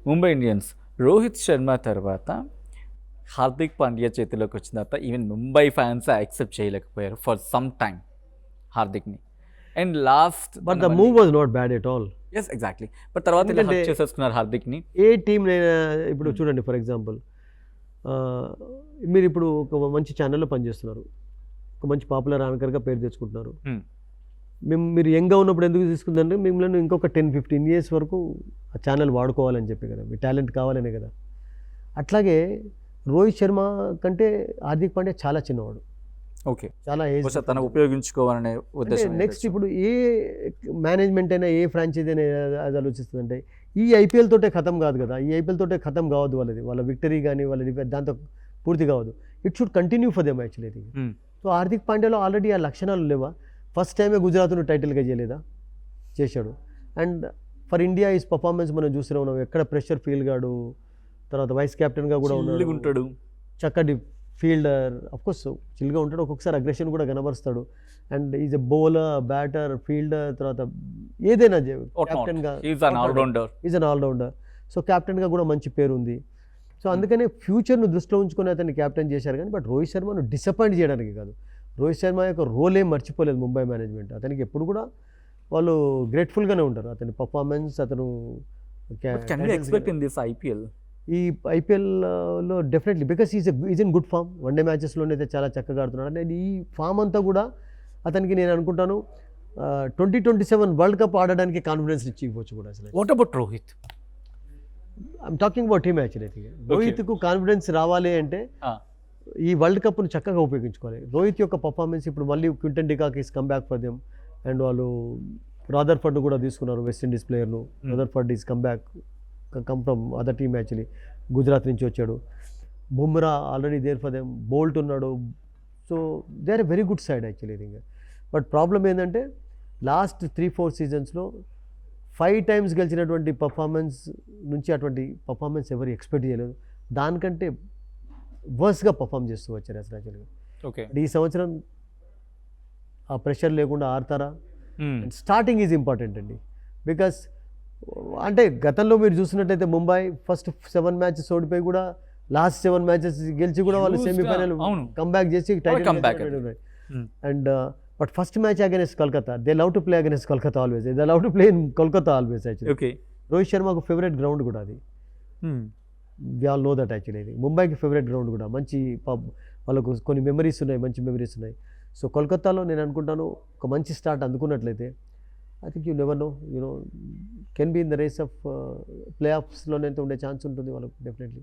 Mumbai Indians Rohit Sharma తర్వాత హార్దిక్ పాండ్యా చేతిలోకి వచ్చిన తర్వాత ఈవెన్ ముంబై ఫ్యాన్స్ యాక్సెప్ట్ చేయలేకపోయారు ఫర్ సమ్ టైమ్ హార్దిక్ని. And last but the move was not bad at all. Yes exactly. But తర్వాత ఇలా ఎందుకంటే- హర్ట్ చేసేసుకున్నారు హార్దిక్ని. ఏ టీం ఇప్పుడు చూడండి, ఫర్ ఎగ్జాంపుల్ మీరు ఇప్పుడు ఒక మంచి ఛానల్లో పనిచేస్తున్నారు, ఒక మంచి పాపులర్ యాంకర్గా పేరు తెచ్చుకుంటున్నారు. మీరు యంగ్గా ఉన్నప్పుడు ఎందుకు తీసుకుందంటే మిమ్మల్ని ఇంకొక 10-15 years వరకు ఆ ఛానల్ వాడుకోవాలని చెప్పి కదా, మీ టాలెంట్ కావాలనే కదా. అట్లాగే రోహిత్ శర్మ కంటే హార్దిక్ పాండ్యా చాలా చిన్నవాడు, ఓకే, చాలా ఏజ్. తను ఉపయోగించుకోవాలనే ఉద్దేశం. నెక్స్ట్ ఇప్పుడు ఏ మేనేజ్మెంట్ అయినా ఏ ఫ్రాంచైజీ అయినా అది ఆలోచిస్తుందంటే ఈ ఐపీఎల్ తోటే ఖతం కాదు కదా, ఈ ఐపీఎల్ తోటే ఖతం కావద్దు వాళ్ళది, వాళ్ళ విక్టరీ కానీ వాళ్ళ దాంతో పూర్తి కావద్దు. It should continue for them actually. So Hardik పాండ్యాలో ఆల్రెడీ ఆ లక్షణాలు లేవా? ఫస్ట్ టైమే గుజరాత్ను టైటిల్గా చేయలేదా? చేశాడు. And for India is performance మనం చూస్తూనే ఉన్నాం, ఎక్కడ ప్రెషర్ ఫీల్ కాడు. తర్వాత వైస్ కెప్టెన్గా కూడా ఉంటాడు, చక్కటి ఫీల్డర్. అఫ్కోర్స్ చిల్గా ఉంటాడు, ఒక్కొక్కసారి అగ్రెషన్ కూడా కనబరుస్తాడు. And is a bowler, batter, fielder, తర్వాత ఏదైనా కెప్టెన్గా ఈజ్ అన్ ఆల్రౌండర్. సో కెప్టెన్గా కూడా మంచి పేరు ఉంది. సో అందుకనే ఫ్యూచర్ను దృష్టిలో ఉంచుకొని అతన్ని కెప్టెన్ చేశారు. కానీ బట్ రోహిత్ శర్మను డిసప్పాయింట్ చేయడానికి కాదు. రోహిత్ శర్మ యొక్క రోల్ ఏం మర్చిపోలేదు ముంబై మేనేజ్మెంట్. అతనికి ఎప్పుడు కూడా వాళ్ళు గ్రేట్ఫుల్గానే ఉంటారు. అతని పర్ఫార్మెన్స్, అతను ఎక్స్పెక్ట్ ఇన్ దిస్ ఐపీఎల్. ఈ ఐపీఎల్లో definitely because is in good form. One day మ్యాచెస్లోనే అయితే చాలా చక్కగా ఆడుతున్నాడు. అండ్ ఈ ఫామ్ అంతా కూడా అతనికి నేను అనుకుంటాను 2027 వరల్డ్ కప్ ఆడడానికి కాన్ఫిడెన్స్ ఇచ్చి ఇవ్వచ్చు కూడా. అసలు what about Rohit? I'm talking about team actually. రోహిత్కు కాన్ఫిడెన్స్ రావాలి అంటే ఈ వరల్డ్ కప్ను చక్కగా ఉపయోగించుకోవాలి. రోహిత్ యొక్క పర్ఫార్మెన్స్ ఇప్పుడు మళ్ళీ Quinton de Kock is come back for them. And వాళ్ళు రాదర్ఫర్డ్ను కూడా తీసుకున్నారు, వెస్టిండీస్ ప్లేయర్ను. Rutherford is come from other team actually, Gujarat నుంచి వచ్చాడు. Bumrah already there for them, Boult ఉన్నాడు. So they are a very good side actually thing. But problem ఏంటంటే last 3-4 సీజన్స్లో 5 times గెలిచినటువంటి పర్ఫార్మెన్స్ నుంచి అటువంటి పర్ఫార్మెన్స్ ఎవరు ఎక్స్పెక్ట్ చేయలేదు. దానికంటే వర్స్గా పర్ఫామ్ చేస్తూ వచ్చారు అసలు యాక్చువల్గా. ఓకే, ఈ సంవత్సరం ఆ ప్రెషర్ లేకుండా ఆడతారా? స్టార్టింగ్ ఈజ్ ఇంపార్టెంట్ అండి. బికాస్ అంటే గతంలో మీరు చూసినట్టయితే ముంబై ఫస్ట్ 7 matches ఓడిపోయి కూడా లాస్ట్ 7 matches గెలిచి కూడా వాళ్ళు సెమీఫైనల్ కంబ్యాక్ చేసి title. And but first match against Kolkata, they love to play against Kolkata always, they love to play in Kolkata always actually. Okay, Rohit శర్మకు ఫేవరెట్ గ్రౌండ్ కూడా అది. We all know that actually. ఇది ముంబైకి favourite ground కూడా, మంచి వాళ్ళకు కొన్ని మెమరీస్ ఉన్నాయి, మంచి మెమరీస్ ఉన్నాయి. సో కోల్కతాలో నేను అనుకుంటాను ఒక మంచి స్టార్ట్ అందుకున్నట్లయితే I think you never know, can be in the race of ప్లే ఆఫ్స్లోనే ఉండే ఛాన్స్ ఉంటుంది వాళ్ళకు డెఫినెట్లీ.